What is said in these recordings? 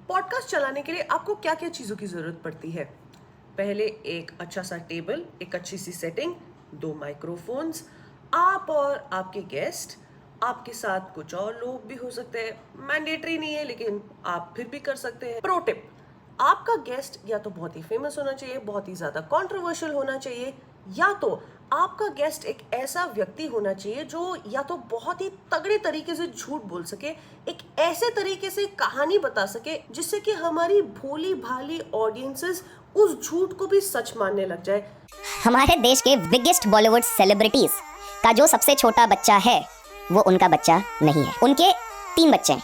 Podcast चलाने के लिए आपको क्या क्या चीज़ों की ज़रूरत पड़ती है? पहले एक अच्छा सा टेबल, एक अच्छी सी सेटिंग, 2 माइक्रोफोन्स, आप और आपके गेस्ट, आपके साथ कुछ और लोग भी हो सकते हैं। मैंडेटरी नहीं है लेकिन आप फिर भी कर सकते हैं। प्रो टिप, आपका गेस्ट या तो बहुत ही फेमस होना चाहिए, बहुत ही ज़्यादा कंट्रोवर्शियल होना चाहिए, या तो आपका गेस्ट एक ऐसा व्यक्ति होना चाहिए जो या तो बहुत ही तगड़े तरीके से झूठ बोल सके, एक ऐसे तरीके से कहानी बता सके जिससे कि हमारी भोली भाली ऑडियंसेस उस झूठ को भी सच मानने लग जाए। हमारे देश के बिगेस्ट बॉलीवुड सेलिब्रिटीज का जो सबसे छोटा बच्चा है वो उनका बच्चा नहीं है। उनके 3 बच्चे हैं,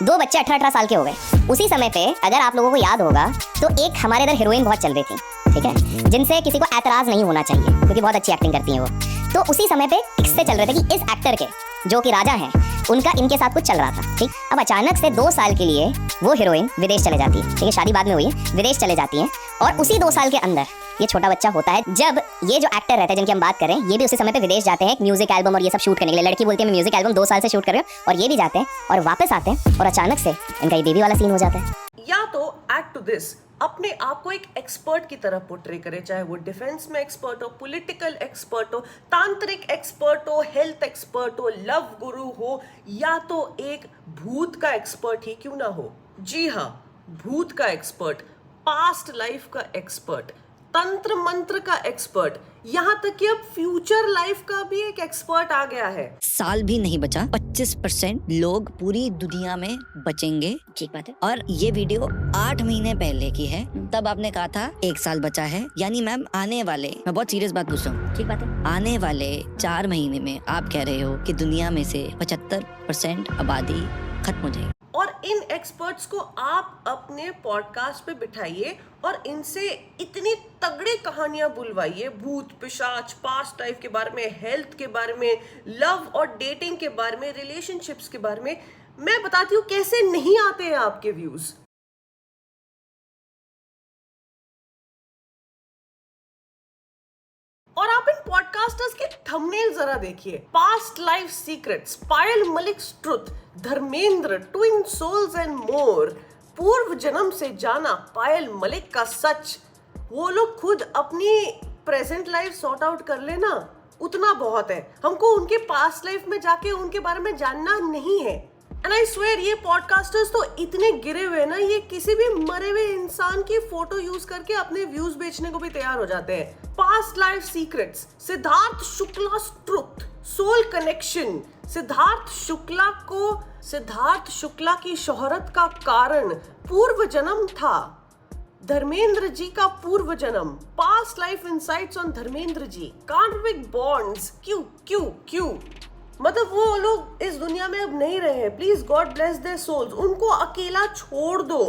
2 बच्चे 18-18 साल के हो गए। उसी समय पे अगर आप लोगों को याद होगा तो एक हमारे इधर हीरोइन बहुत चल रही थी, ठीक है, जिनसे किसी को ऐतराज नहीं होना चाहिए क्योंकि बहुत अच्छी एक्टिंग करती हैं वो। तो उसी समय पे किस्से चल रहे थे कि इस एक्टर के जो कि राजा हैं उनका इनके साथ कुछ चल रहा था, ठीक। अब अचानक से 2 साल के लिए वो हीरोइन विदेश चले जाती है, ठीक है, शादी बाद में हुई है, विदेश चले जाती हैं और उसी 2 साल के अंदर ये छोटा बच्चा होता है। जब ये जो एक्टर रहते हैं जिनकी हम बात करें, ये भी उसी समय पे विदेश जाते हैं म्यूजिक एल्बम और ये सब शूट करने के लिए। लड़की बोलती है मैं म्यूजिक एल्बम 2 साल से शूट कर रही हूँ, और ये भी जाते हैं और वापस आते हैं और अचानक से इनका ये बेबी वाला सीन हो जाता है। या तो ऐड टू दिस अपने आप को एक एक्सपर्ट की तरह पोर्ट्रे करे, चाहे वो डिफेंस में एक्सपर्ट हो, पॉलिटिकल एक्सपर्ट हो, तांत्रिक एक्सपर्ट हो, हेल्थ एक्सपर्ट हो, लव गुरु हो, या तो एक भूत का एक्सपर्ट ही क्यों ना हो। जी हाँ, भूत का एक्सपर्ट, पास्ट लाइफ का एक्सपर्ट, तंत्र मंत्र का एक्सपर्ट, यहाँ तक कि अब फ्यूचर लाइफ का भी एक एक्सपर्ट आ गया है। साल भी नहीं बचा, 25% लोग पूरी दुनिया में बचेंगे। ठीक बात है। और ये वीडियो 8 महीने पहले की है, तब आपने कहा था 1 साल बचा है। यानी मैम आने वाले, मैं बहुत सीरियस बात पूछ रहा हूँ, ठीक बात है। आने वाले 4 महीने में आप कह रहे हो कि दुनिया में से 75% आबादी खत्म हो जाएगी। और इन एक्सपर्ट्स को आप अपने पॉडकास्ट पे बिठाइए और इनसे इतनी तगड़ी कहानियां बुलवाइए, भूत पिशाच, पास्ट लाइफ के बारे में, हेल्थ के बारे में, लव और डेटिंग के बारे में, रिलेशनशिप्स के बारे में। मैं बताती हूँ कैसे नहीं आते हैं आपके व्यूज। और आप इन पॉडकास्टर्स के थंबनेल जरा देखिए, past life secrets, Payal Malik's truth, Dharmendra, twin souls and more, पूर्व जन्म से जाना पायल मलिक का सच। वो लोग खुद अपनी प्रेजेंट लाइफ सॉर्ट आउट कर लेना, उतना बहुत है। हमको उनके पास्ट लाइफ में जाके उनके बारे में जानना नहीं है। एंड आई स्वेयर, ये पॉडकास्टर्स तो इतने गिरे हुए ना, ये किसी भी मरे हुए इंसान की फोटो यूज करके अपने व्यूज बेचने को भी तैयार हो जाते हैं। Past life secrets, Siddharth Shukla truth, soul connection, Siddharth Shukla की शोहरत का कारण पूर्व जन्म था, धर्मेंद्र जी का पूर्व जन्म, past life insights on Dharmendra ji, karmic bonds. क्यों मतलब वो लोग इस दुनिया में अब नहीं रहे। Please God bless their souls, उनको अकेला छोड़ दो।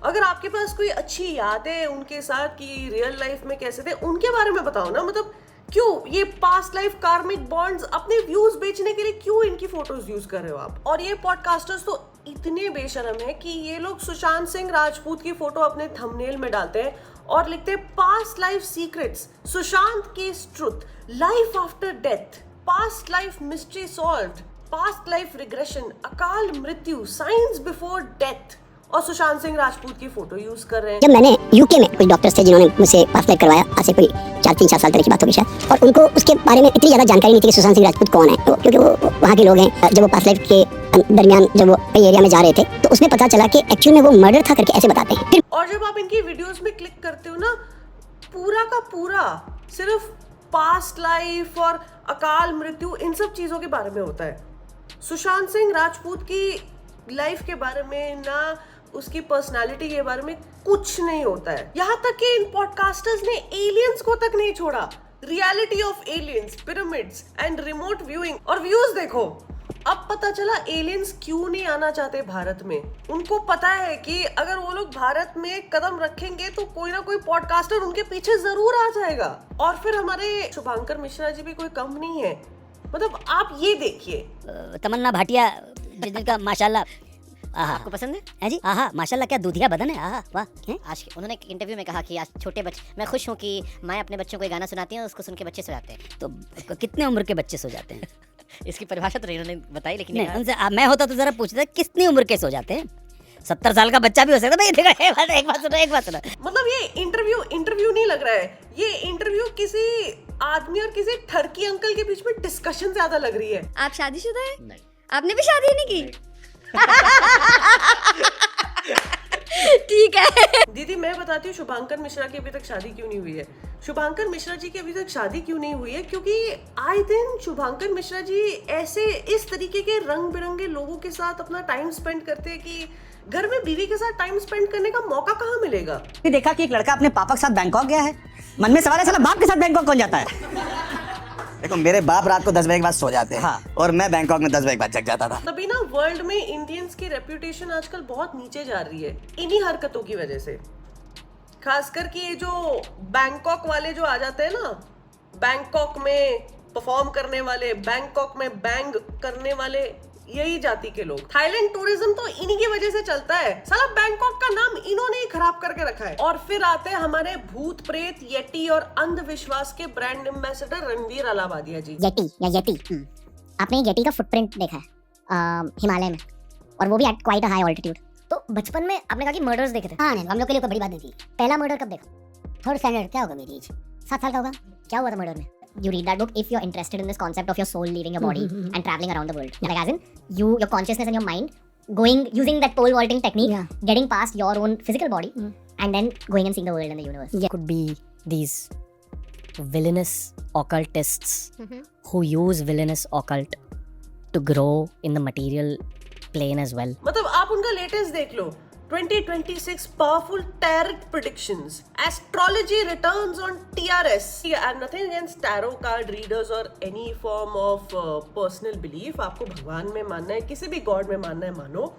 अगर आपके पास कोई अच्छी यादें है उनके साथ कि रियल लाइफ में कैसे थे, उनके बारे में बताओ ना। मतलब क्यों ये पास्ट लाइफ कार्मिक बॉन्ड्स अपने व्यूज बेचने के लिए क्यों इनकी फोटोज यूज कर रहे हो आप? और ये पॉडकास्टर्स तो इतने बेशरम है कि ये लोग सुशांत सिंह राजपूत की फोटो अपने थंबनेल में डालते हैं और लिखते हैं past life secrets, Sushant case truth, life after death, past life mystery solved, past life regression, अकाल मृत्यु, साइंस बिफोर डेथ, और सुशांत सिंह राजपूत की फोटो यूज कर रहे हैं। जब मैंने यूके में कुछ डॉक्टर्स थे जिन्होंने मुझसे पास्ट लाइफ करवाया, आज से कोई 4-3-4 साल पहले की बात होगी शायद, और उनको उसके बारे में इतनी ज्यादा जानकारी नहीं थी कि सुशांत सिंह राजपूत कौन है, तो क्योंकि वो वहाँ के लोग हैं। जब वो पास्ट लाइफ के दरमियान जब वो कई एरिया में जा रहे थे तो उसमें पता चला कि एक्चुअल में वो मर्डर था करके ऐसे बताते हैं। और जब आप इनकी वीडियोस में क्लिक करते हो ना, पूरा का पूरा सिर्फ पास्ट लाइफ और अकाल मृत्यु, इन सब चीजों के बारे में होता है। सुशांत सिंह राजपूत की लाइफ के बारे में ना, उसकी पर्सनालिटी के बारे में कुछ नहीं होता है। यहाँ तक कि इन पॉडकास्टर्स ने एलियंस को तक नहीं छोड़ा। Reality of aliens, pyramids and remote viewing, और व्यूज देखो। अब पता चला एलियंस क्यों नहीं आना चाहते भारत में। उनको पता है कि अगर वो लोग भारत में कदम रखेंगे तो कोई ना कोई पॉडकास्टर उनके पीछे जरूर आ जाएगा। और फिर हमारे शुभांकर मिश्रा जी भी कोई कम नहीं है। मतलब आप ये देखिए, तमन्ना भाटिया जिनका माशाल्लाह, आपको पसंद है जी? आहा, माशाल्लाह क्या दूधिया बदन है। आहा, वाह। आज उन्होंने एक इंटरव्यू में कहा कि आज छोटे बच्चे, मैं खुश हूँ कि मैं अपने बच्चों को ये गाना सुनाती हूँ, उसको सुन के बच्चे सो जाते हैं। तो कितने उम्र के बच्चे सो जाते हैं? इसकी परिभाषा तो इन्होंने बताई, लेकिन नहीं, उनसे मैं होता तो जरा पूछता कितनी उम्र के सो जाते हैं। 70 साल का बच्चा भी हो सकता है। एक बात सुनो। मतलब ये इंटरव्यू नहीं लग रहा है, ये इंटरव्यू किसी आदमी और किसी ठरकी अंकल के बीच में डिस्कशन ज्यादा लग रही है। आप शादीशुदा है? नहीं। आपने भी शादी नहीं की? ठीक है। दीदी मैं बताती हूँ शुभांकर मिश्रा की अभी तक शादी क्यों नहीं हुई है। शुभांकर मिश्रा जी की अभी तक शादी क्यों नहीं हुई है, क्योंकि आए दिन शुभांकर मिश्रा जी ऐसे इस तरीके के रंग बिरंगे लोगों के साथ अपना टाइम स्पेंड करते हैं कि घर में बीवी के साथ टाइम स्पेंड करने का मौका कहाँ मिलेगा। देखा कि एक लड़का अपने पापा के साथ बैंकॉक गया है, मन में सवाल है साला बाप के साथ बैंकॉक कौन जाता है। देखो मेरे बाप रात को 10 बजे के बाद सो जाते हैं। हाँ। और मैं बैंकॉक में 10 बजे के बाद जग जाता था। तभी ना वर्ल्ड में इंडियंस की रेप्यूटेशन आजकल बहुत नीचे जा रही है इन्हीं हरकतों की वजह से। खासकर कि ये जो बैंकॉक वाले जो आ जाते हैं ना, बैंकॉक में परफॉर्म करने वाले, बैंकॉक में बैंग करने वाले, यही जाति के लोग। थाईलैंड टूरिज्म तो इन्हीं की वजह से चलता है। साला बैंकॉक का नाम इन्होंने ही खराब करके रखा है। और फिर आते हैं हमारे भूत प्रेत, येटी और अंधविश्वास के brand ambassador Ranveer Allahbadia ji. Yeti या येटी, आपने येटी का फुटप्रिंट देखा है हिमालय में, और वो भी at quite a high altitude. तो बचपन में आपने कहा कि मर्डर्स देखे थे। हाँ नहीं, हम लोग के लिए कोई बड़ी बात नहीं थी। पहला मर्डर कब देखा? 3rd standard. क्या होगा मेरी एज? 7 साल का होगा। क्या हुआ था मर्डर में? You read that book if you're interested in this concept of your soul leaving your body and traveling around the world. Like as in your consciousness and your mind using that pole vaulting technique, getting past your own physical body and then going and seeing the world and the universe. Could be these villainous occultists who use villainous occult to grow in the material plane as well. मतलब आप उनका latest देख लो, 2026 powerful tarot predictions, astrology returns on TRS. I have nothing against tarot card readers or any form of personal belief. आपको भगवान में मानना है, किसी भी गॉड में मानना है मानो,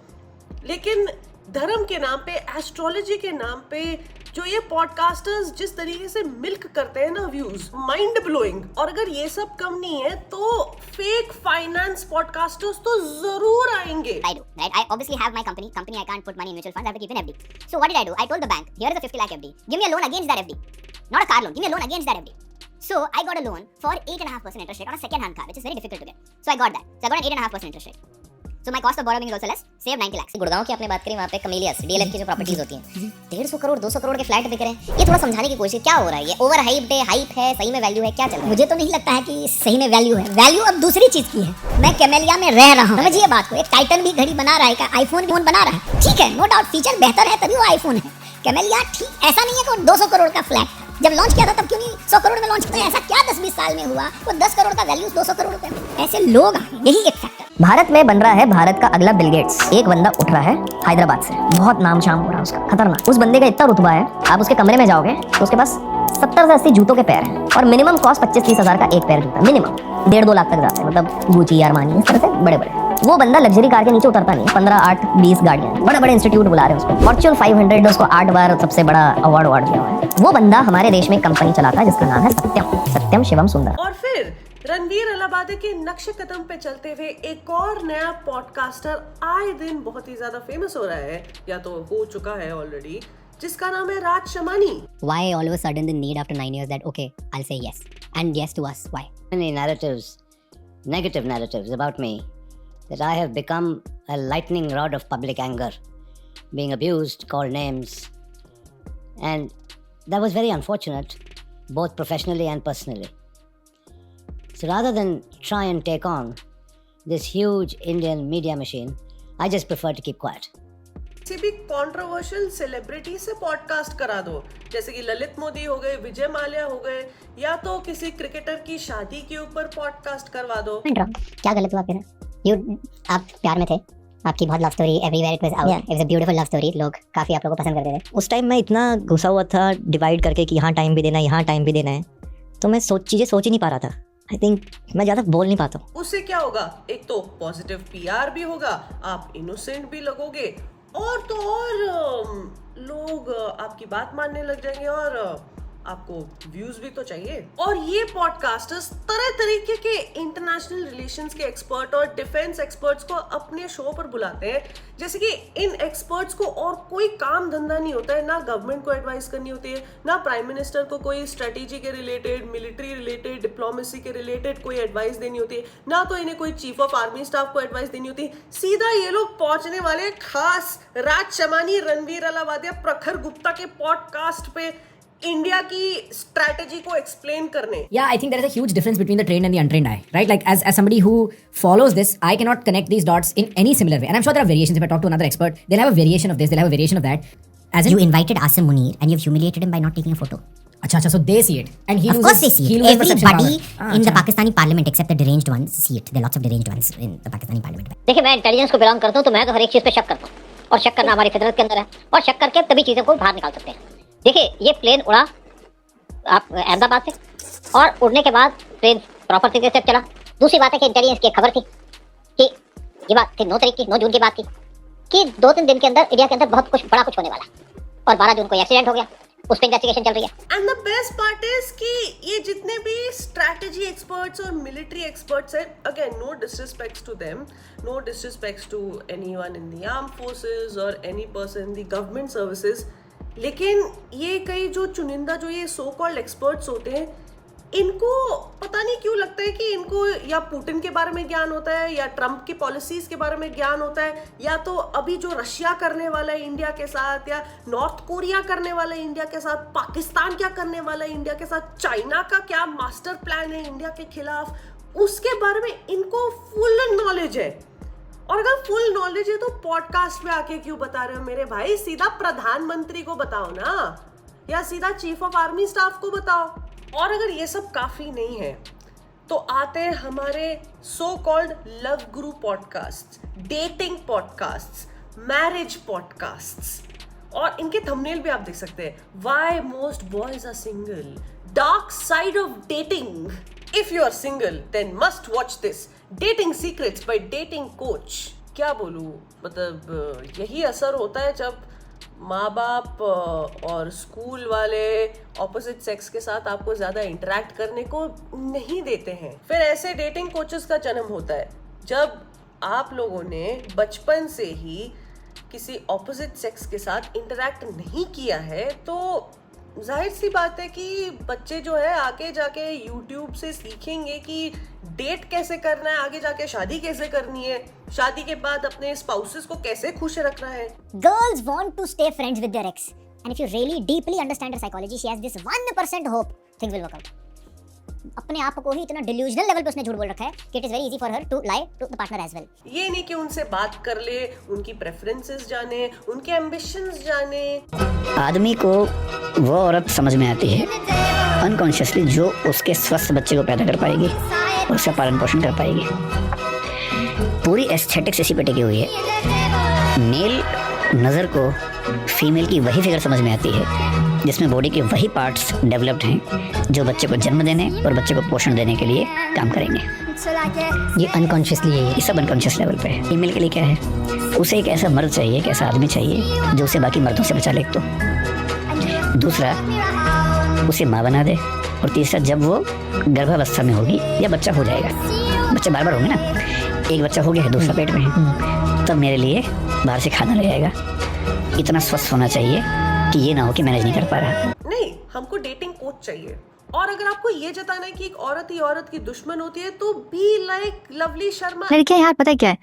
लेकिन धर्म के नाम पे, एस्ट्रोलॉजी के नाम पे जो ये पॉडकास्टर्स जिस तरीके से मिल्क करते हैं ना व्यूज, माइंड ब्लोइंग। और अगर ये सब कम नहीं है तो फेक फाइनेंस पॉडकास्टर्स तो जरूर आएंगे। I do, right? I obviously have my company. I can't put money in mutual funds. I have to keep in FD. So what did I do? I told the bank, here is a 50 lakh FD. Give me a loan against that FD. Not a car loan. Give me a loan against that FD. So I got a loan for 8.5% interest rate on a second-hand car, which is very difficult to get. So I got that. So I got an 8.5% interest rate. So my cost of borrowing is also less. Save 90 lakhs. Gurgaon की आपने बात करी, वहाँ पे कमेलियस DLF की जो properties होती हैं, 150 करोड़ 200 करोड़ के फ्लैट बिक रहे हैं। ये थोड़ा समझाने की कोशिश, क्या हो रहा है? ये ओवर हाइप्ड है, हाइप है, सही में वैल्यू है, क्या चल रहा है? मुझे तो नहीं लगता है कि सही में वैल्यू है। वैल्यू अब दूसरी चीज की है। मैं कैमेलिया में रह रहा हूँ, समझिए बात को। एक टाइटन भी घड़ी बना रहा है, आईफोन भी बना रहा है, ठीक है, नो डाउट फीचर बेहतर है तभी वो आईफोन है। कैमेलिया ठीक ऐसा नहीं है कि 200 करोड़ का फ्लैट जब लॉन्च किया था तब क्यों नहीं 100 करोड़ में लॉन्च किया? ऐसा क्या 10-20 साल में हुआ वो 10 करोड़ का वैल्यू 200 करोड़ रुपए में? ऐसे लोग यही एक फैक्टर। भारत में बन रहा है भारत का अगला बिल गेट्स। एक बंदा उठ रहा है हैदराबाद से, बहुत नाम शाम हो रहा है उसका, खतरनाक। उस बंदे का इतना रुतबा है, आप उसके कमरे में जाओगे तो उसके पास 70 से 80 जूतों के पैर हैं, और मिनिमम कॉस्ट 25-30 हजार का एक पैर जूता, मिनिमम 1.5-2 लाख तक जाता है। मतलब गुची, अरमानी, इस तरह से बड़े बड़े। वो बंदा लग्जरी कार के नीचे उतरता नहीं है। 15, 8, 20 गाड़ियां, बड़े बड़े इंस्टीट्यूट बुला रहे हैं उसको। फॉर्च्यून 500 उसको 8 बार सबसे बड़ा अवार्ड दिया हुआ है। वो बंदा हमारे देश में एक कंपनी चलाता है जिसका नाम है सत्यम शिवम सुंदर। और फिर रणवीर अलाहाबादी के नक्शे कदम पे चलते हुए एक और नया पॉडकास्टर आए दिन बहुत ही ज्यादा फेमस हो रहा है, या तो हो चुका है ऑलरेडी, जिसका नाम है राज Shamani. Why all of a sudden the need after 9 years that okay, I'll say yes, and yes to us? Why? Many narratives, negative narratives about me, that I have become a lightning rod of public anger, being abused, called names, and that was very unfortunate, both professionally and personally. So rather than try and take on this huge Indian media machine, I just prefer to keep quiet. किसी भी controversial celebrity से podcast करा दो, जैसे कि ललित मोदी हो गए, विजय माल्या हो गए, या तो किसी क्रिकेटर की शादी के ऊपर पॉडकास्ट करवा दो। क्या गलत हुआ फिर? आप प्यार में थे, आपकी बहुत love story, everywhere it was out, it was a beautiful love story, लोग काफी आप लोगों को पसंद करते थे। उस टाइम मैं इतना घुसा हुआ था डिवाइड करके कि यहाँ टाइम भी देना है, यहाँ टाइम भी देना है, तो मैं चीज़ें सोच ही नहीं पा रहा था। आई थिंक मैं ज़्यादा बोल नहीं पाता हूँ। उससे क्या होगा? एक तो पॉजिटिव पीआर भी होगा, आप इनोसेंट भी लगोगे, और तो और लोग आपकी बात मानने लग जाएंगे और आपको व्यूज भी तो चाहिए। और ये पॉडकास्टर्स तरह तरीके के इंटरनेशनल रिलेशंस के एक्सपर्ट और डिफेंस एक्सपर्ट्स को अपने शो पर बुलाते हैं। जैसे कि इन एक्सपर्ट्स को और कोई काम धंधा नहीं होता है, ना गवर्नमेंट को एडवाइस करनी होती है, ना प्राइम मिनिस्टर को कोई स्ट्रेटेजी के रिलेटेड, मिलिट्री रिलेटेड, डिप्लोमेसी के रिलेटेड कोई एडवाइस देनी होती है, ना तो इन्हें कोई चीफ ऑफ आर्मी स्टाफ को एडवाइस देनी होती है। सीधा ये लोग पहुंचने वाले खास राज शमानी, रणवीर अलावादिया, प्रखर गुप्ता के पॉडकास्ट पे इंडिया की स्ट्रैटेजी को एक्सप्लेन करने। Yeah, I think there is a huge difference between the trained and the untrained eye, right? Like as somebody who follows this, I cannot connect these dots in any similar way. And I'm sure there are variations. If I talk to another expert, they'll have a variation of this, they'll have a variation of that. As in, You invited Asim Munir and you've humiliated him by not taking a photo. Acha, so they see it, and he Of loses. course they see he it. loses perception Everybody power. in the Pakistani parliament except the deranged ones see it. There are lots of deranged ones in the Pakistani parliament. देखिए, मैं intelligence को belong करता हूँ, तो मैं तो हर एक चीज पे शक करता हूँ, और शक करना हमारी फितरत के अंदर है, और शक करके तभी चीजों को बाहर निकाल सकते हैं। देखिए, ये प्लेन उड़ा आप अहमदाबाद से, और उड़ने के बाद प्लेन प्रॉपर तरीके से चला। दूसरी बात है कि इंटेलिजेंस की खबर थी कि ये बात थी 9 तारीख की, 9 जून की बात थी कि 2-3 दिन के अंदर इंडिया के अंदर बहुत कुछ बड़ा कुछ होने वाला है, और 12 जून को एक्सीडेंट हो गया, उस पर इन्वेस्टिगेशन चल रही है। And the best part is कि ये जितने भी स्ट्रैटेजी एक्सपर्ट्स और मिलिट्री एक्सपर्ट्स हैं, again no disrespects to them, no disrespects to anyone in the arm forces और any person in the government services, लेकिन ये कई जो चुनिंदा जो ये सो कॉल्ड एक्सपर्ट्स होते हैं, इनको पता नहीं क्यों लगता है कि इनको या पुतिन के बारे में ज्ञान होता है, या ट्रम्प की पॉलिसीज के बारे में ज्ञान होता है, या तो अभी जो रशिया करने वाला है इंडिया के साथ, या नॉर्थ कोरिया करने वाला है इंडिया के साथ, पाकिस्तान क्या करने वाला है इंडिया के साथ, चाइना का क्या मास्टर प्लान है इंडिया के खिलाफ, उसके बारे में इनको फुल नॉलेज है। और अगर फुल नॉलेज है तो पॉडकास्ट में आके क्यों बता रहे हो मेरे भाई? सीधा प्रधानमंत्री को बताओ ना, या सीधा चीफ ऑफ आर्मी स्टाफ को बताओ। और अगर ये सब काफी नहीं है तो आते हैं हमारे so called love guru podcast, dating podcast, marriage podcast, और इनके थंबनेल भी आप देख सकते हैं, why most boys are single, dark side of dating. If you are single then must watch this, dating secrets by dating coach. क्या बोलूं, मतलब यही असर होता है जब माँ बाप और स्कूल वाले ऑपोजिट सेक्स के साथ आपको ज़्यादा इंटरेक्ट करने को नहीं देते हैं। फिर ऐसे डेटिंग कोचेस का जन्म होता है जब आप लोगों ने बचपन से ही किसी ऑपोजिट सेक्स के साथ इंटरेक्ट नहीं किया है, तो जाहिर सी बात है कि बच्चे जो है आगे जाके YouTube से सीखेंगे कि डेट कैसे करना है, आगे जाके शादी कैसे करनी है, शादी के बाद अपने स्पाउसेस को कैसे खुश रखना है। Girls want to stay friends with their ex, and if you really deeply understand her psychology, she has this 1% hope things will work out. अपने आप को ही इतना डिल्यूजनल लेवल पे उसने झूठ बोल रखा है कि it is very easy for her to lie to the partner as well. ये नहीं कि उनसे बात कर ले, उनकी प्रेफरेंसेस जाने, उनके एम्बिशंस जाने। आदमी को वो औरत समझ में आती है अनकॉन्शियसली जो उसके स्वस्थ बच्चे को पैदा कर पाएगी और उसका पालन पोषण कर पाएगी। पूरी एस्थेटिक्स इसी पे टिकी हुई है। मेल नज़र को फीमेल की वही फिगर समझ में आती है जिसमें बॉडी के वही पार्ट्स डेवलप्ड हैं जो बच्चे को जन्म देने और बच्चे को पोषण देने के लिए काम करेंगे। ये अनकॉन्शियसली है, ये सब अनकॉन्शियस लेवल पे है। फीमेल के लिए क्या है, उसे एक ऐसा मर्द चाहिए, एक ऐसा आदमी चाहिए जो उसे बाकी मर्दों से बचा ले। एक तो दूसरा उसे माँ बना दे, और तीसरा जब वो गर्भावस्था में होगी या बच्चा हो जाएगा, बच्चे बार बार होंगे ना, एक बच्चा हो गया है दूसरा पेट में है, तब मेरे लिए बाहर से खाना ले आएगा। इतना स्वस्थ होना चाहिए कि ये ना हो कि मैनेज नहीं कर पा रहा। नहीं, हमको डेटिंग कोच चाहिए। और अगर आपको ये जताना है कि एक औरत ही औरत की दुश्मन होती है तो बी लाइक लवली शर्मा। लड़कियां यार, पता है क्या है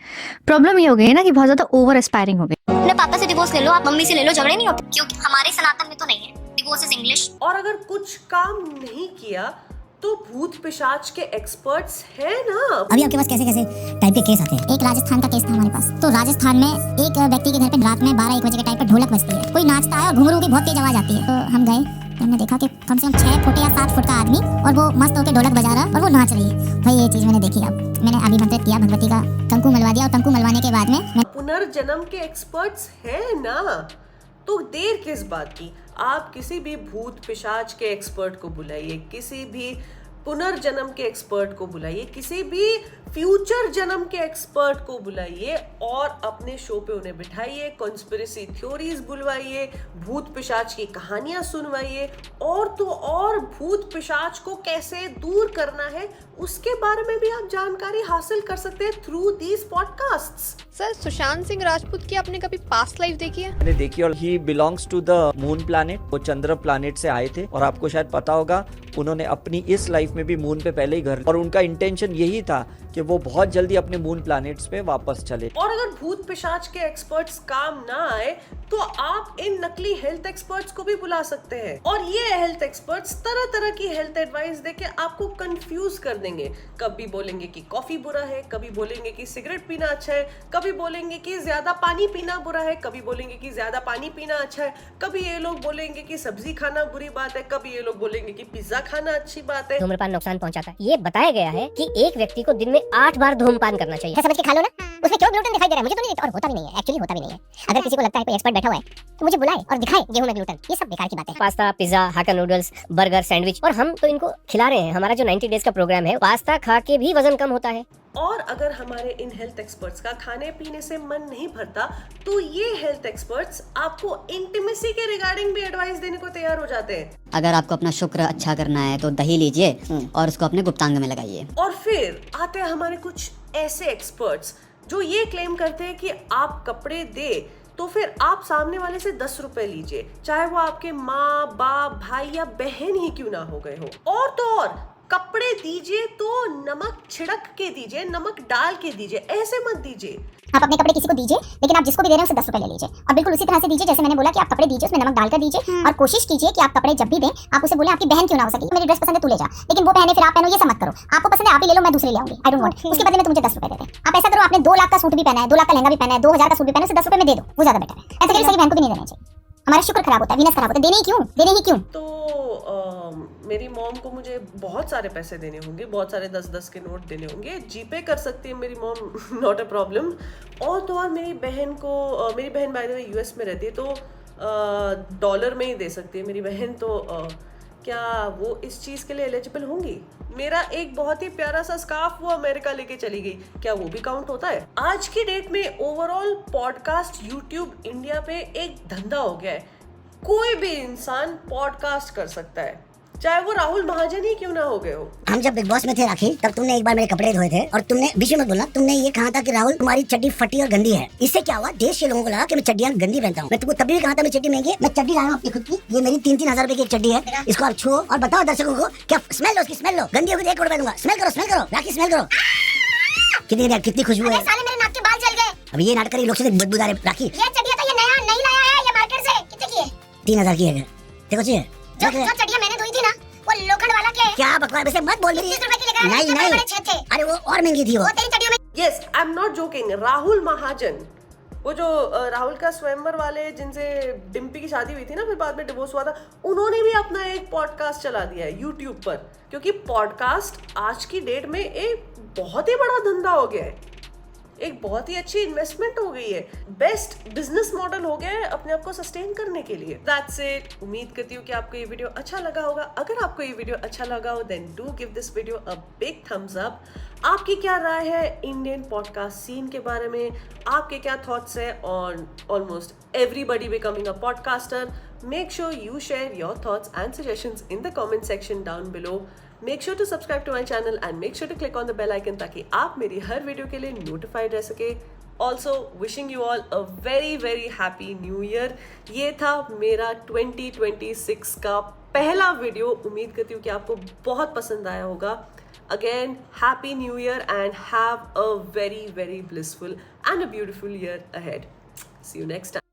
प्रॉब्लम? ये हो गई है ना कि बहुत ज्यादा ओवर एस्पायरिंग हो गई। अपने पापा से डिवोर्स ले लो, आप मम्मी से ले लो, झगड़े नहीं होते, क्योंकि हमारे सनातन में तो नहीं है, डिवोर्स इज इंग्लिश। और अगर कुछ काम नहीं किया तो भूत पिशाच के एक्सपर्ट्स हैं ना। अभी आपके पास कैसे कैसे टाइप के केस आते हैं। एक राजस्थान का केस था हमारे पास। तो राजस्थान में एक व्यक्ति के घर पे रात में 12-1 बजे के टाइम पे ढोलक बजती है, कोई नाचता है और घुंघरू की बहुत तेज आवाज आती है। तो हम गए, हमने देखा कि कम से कम 6 फुट या 7 फुट का आदमी, और वो मस्त होकर ढोलक बजा रहा और वो नाच रही है। भाई ये चीज मैंने देखी। अब मैंने अभिमंत्रित किया, भगवती का कंकु मलवा दिया, और कंकु मलवाने के बाद में पुनर्जन्म के एक्सपर्ट्स हैं ना, तो देर किस बात की। आप किसी भी भूत पिशाच के एक्सपर्ट को बुलाइए, किसी भी पुनर्जन्म के एक्सपर्ट को बुलाइए, किसी भी फ्यूचर जन्म के एक्सपर्ट को बुलाइए और अपने शो पे उन्हें बिठाइए, कॉन्स्पिरेसी थ्योरीज बुलवाइए, भूत पिशाच की कहानियां सुनवाइए, और तो और भूत पिशाच को कैसे दूर करना है उसके बारे में भी आप जानकारी हासिल कर सकते हैं through these podcasts. Sir, Sushant Singh Rajput की आपने कभी पास्ट लाइफ देखी है? मैंने देखी, और he belongs to the moon planet. वो चंद्र प्लैनेट से आए थे, और आपको शायद पता होगा उन्होंने अपनी इस लाइफ में भी मून पे पहले ही घर, और उनका इंटेंशन यही था कि वो बहुत जल्दी अपने मून प्लैनेट्स पे वापस चले। और अगर भूत पिशाच के एक्सपर्ट्स काम ना आए तो आप इन नकली हेल्थ एक्सपर्ट्स को भी बुला सकते हैं, और ये हेल्थ एक्सपर्ट्स तरह तरह की हेल्थ एडवाइस देके आपको कंफ्यूज कर देंगे। कभी बोलेंगे कि कॉफी बुरा है, कभी बोलेंगे कि सिगरेट पीना अच्छा है, कभी बोलेंगे कि ज्यादा पानी पीना बुरा है, कभी बोलेंगे कि ज्यादा पानी पीना अच्छा है, कभी ये लोग बोलेंगे कि सब्जी खाना बुरी बात है, कभी ये लोग बोलेंगे कि पिज्जा खाना अच्छी बात है। धूम्रपान नुकसान पहुंचाता है। ये बताया गया है कि एक व्यक्ति को दिन में 8 बार धूम्रपान करना चाहिए। समझ के खा लो ना, उसमें क्यों ग्लूटेन दिखाई दे रहा है मुझे तो नहीं, और होता भी नहीं है, एक्चुअली होता भी नहीं है। अगर किसी को लगता है कोई एक्सपर्ट बैठा हुआ है तो मुझे बुलाए और दिखाए गेहूं में ग्लूटेन, ये सब बेकार की बात है। पास्ता, पिज्जा, हाक्का नूडल्स, बर्गर, सैंडविच, और हम तो इनको खिला रहे हैं। हमारा जो 90 डेज का प्रोग्राम है, पास्ता खा के भी वजन कम होता है। और अगर हमारे इन हेल्थ एक्सपर्ट्स का खाने पीने से मन नहीं भरता तो ये हेल्थ एक्सपर्ट्स आपको इंटीमेसी के रिगार्डिंग भी एडवाइस देने को तैयार हो जाते हैं। अगर आपको अपना शुक्र अच्छा करना है तो दही लीजिए और उसको अपने गुप्तांग में लगाइए। और फिर आते हैं हमारे कुछ ऐसे एक्सपर्ट्स जो ये क्लेम करते हैं कि आप कपड़े दे तो फिर आप सामने वाले से 10 रुपए लीजिए, चाहे वो आपके माँ बाप भाई या बहन ही क्यों ना हो गए हो। और तो और कपड़े दीजिए तो नमक छिड़क के दीजिए, नमक डाल के दीजिए, ऐसे मत दीजिए। आप अपने कपड़े किसी को दीजिए, लेकिन आप जिसको भी दे रहे हैं उसे 10 रुपए ले लीजिए, और बिल्कुल उसी तरह से दीजिए जैसे मैंने बोला कि आप कपड़े दीजिए उसमें नमक डालकर दीजिए। और कोशिश कीजिए कि आप कपड़े जब भी दें आप उसे बोले आपकी बहन क्यों ना हो सके, मेरी ड्रेस पसंद है तू ले जा, लेकिन वो पहने फिर आप पहनो, ये सब मत करो। आपको पसंद है आप ही ले लो, मैं दूसरे ले आऊंगी, आई डोंट वांट, उसके बदले में तुम मुझे 10 रुपए दे दे। आप ऐसा करो, आपने 2 लाख का सूट भी पहना है, 2 लाख का लहंगा भी पहना है, 2000 का सूट भी पहना है, उसे 10 रुपए में दे दो, वो ज्यादा बेटर है। ऐसा करके सही बहन को भी नहीं देना चाहिए, हमारा शुक्र खराब होता है, वीनस खराब होता है। देने ही क्यों? तो मेरी मॉम को मुझे बहुत सारे पैसे देने होंगे, बहुत सारे 10-10 के नोट देने होंगे, जीपे कर सकती है मेरी मॉम, नॉट अ प्रॉब्लम। और तो और मेरी बहन बाय द वे यूएस में रहती है तो डॉलर में ही दे सकती है मेरी बहन। तो क्या वो इस चीज़ के लिए एलिजिबल होंगी? मेरा एक बहुत ही प्यारा सा स्कार्फ वो अमेरिका लेके चली गई, क्या वो भी काउंट होता है? आज की डेट में ओवरऑल पॉडकास्ट यूट्यूब इंडिया पे एक धंधा हो गया है। कोई भी इंसान पॉडकास्ट कर सकता है, चाहे वो राहुल महाजन ही क्यों ना हो गए हो। हम जब बिग बॉस में थे राखी, तब तुमने एक बार मेरे कपड़े धोए थे और तुमने बीच में मत बोलना, तुमने ये कहा था कि राहुल तुम्हारी चड्डी फटी और गंदी है। इससे क्या हुआ, देश के लोगों को लगा कि मैं चड्डियां गंदी पहनता हूँ। मैं तुमको तभी भी कहा था मेरी चड्डी महंगी है। मैं चड्डी लाया हूँ अपनी खुद की, ये मेरी 3-3 हजार रुपए की एक चड्डी है। इसको आप छुओ और बताओ दर्शकों को, क्या स्मेल लो, उसकी स्मेल लो, गंदी होगी 1 करोड़ दूंगा। स्मेल करो राखी, स्मेल करो, कितनी खुशबू है। साले मेरे नाक के बाल जल गए। अब ये नाटक लोग से बदबूदार राखी। ये चड्डियां तो ये नया नहीं लाया है, ये मार्केट से कितने की है? 3000 की है। देखो चाहिए जो चड्डियां मैंने धोई थी ना, वो लोखंड वाला क्या बकवास वैसे मत बोल रही। नहीं, अरे वो और महंगी थी वो तेरी चड्डियों में। Yes, I am not joking. Rahul Mahajan, वो जो राहुल का स्वयंवर वाले जिनसे डिम्पी की शादी हुई थी ना, फिर बाद में डिवोर्स हुआ था, उन्होंने भी अपना एक पॉडकास्ट चला दिया है यूट्यूब पर, क्योंकि पॉडकास्ट आज की डेट में एक बहुत ही बड़ा धंधा हो गया है, एक बहुत ही अच्छी इन्वेस्टमेंट हो गई है, बेस्ट बिजनेस मॉडल हो गया है अपने आप को सस्टेन करने के लिए। That's it. उम्मीद करती हूँ कि आपको ये वीडियो अच्छा लगा होगा। अगर आपको ये वीडियो अच्छा लगा हो then do give this video a big thumbs up. आपकी क्या राय है इंडियन पॉडकास्ट सीन के बारे में? आपके क्या थॉट्स है on almost everybody becoming a podcaster? Make sure you share your thoughts and suggestions in the comment section down below. Make sure to subscribe to my channel and make sure to click on the bell icon ताकि आप मेरी हर video के लिए notified रह सके। Also wishing you all a very very happy new year। ये था मेरा 2026 का पहला वीडियो। उम्मीद करती हूँ कि आपको बहुत पसंद आया होगा। Again, happy new year and have a very very blissful and a beautiful year ahead। See you next time।